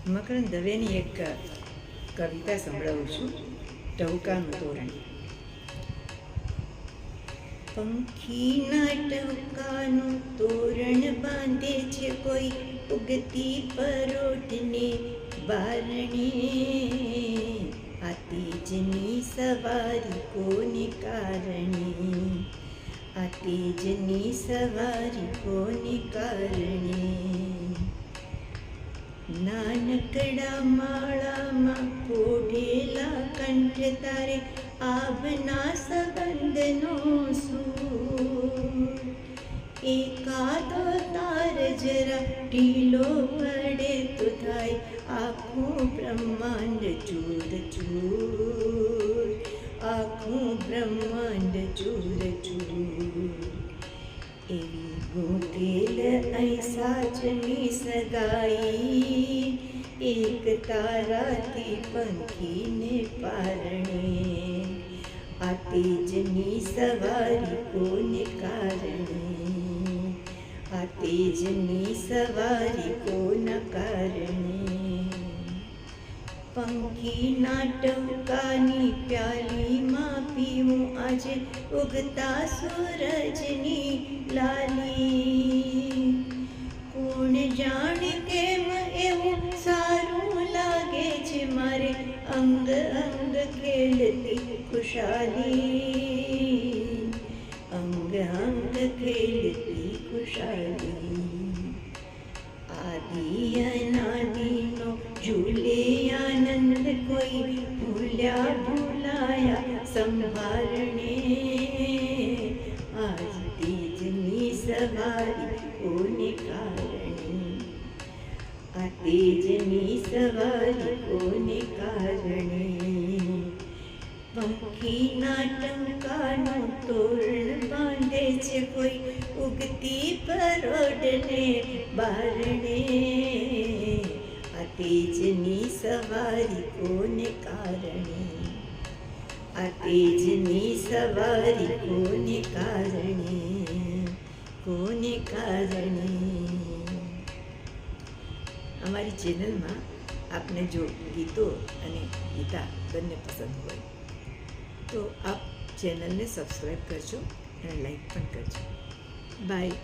મકરંદ દવેની એક કવિતા સંભળાવું છું, ટહુકાનું તોરણ. પંખીના ટહુકાનું તોરણ બાંધે છે કોઈ ઉગતી પરોઢને બારણે. આ તેજની સવારી કોને કારણે, આ તેજની સવારી કોને કારણે. નાનકડા માળામાં પોઢેલા કંઠ તારે આભના સંબંધનો સૂર. એકાદો તાર જરા ઢીલો પડે તો થાય આખું બ્રહ્માંડ ચૂર ચૂર, આખું બ્રહ્માંડ ચૂર ચૂર. એવી ગૂંથેલ અહીં સાચની સગાઈ, એક તારાથી પંખીને પારણે. આ તેજની સવારી કોને કારણે, આ તેજની સવારી કોના કારણે. પંખીના ટહુકાની પ્યાલીમાં પીવું આજે ઉગતા સૂરજની લાલી. કોણ જાણે કેમ એવું સારું લાગે છે મારે અંગ અંગ ખેલતી ખુશાલી, અંગ અંગ ખેલતી ખુશાલી. આદિ અનાદિનો ઝૂલે આનંદ કોઈ ભૂલ્યા ભૂલાયા સંભારણે. આજ તેજની સવારી કોને કારણે, આ તેજની સવારી કોને કારણે. પંખીના ટહુકાનું તોરણ બાંધે છે કોઈ ઉગતી પરોઢને બારણે. આ તેજની સવારી કોને કારણે, આ તેજની સવારી કોને કારણે, કોને કારણે. અમારી ચેનલમાં આપને જો ગીતો અને ગીતા બંને પસંદ હોય તો આપ ચેનલને સબસ્ક્રાઈબ કરજો અને લાઈક પણ કરજો. બાય.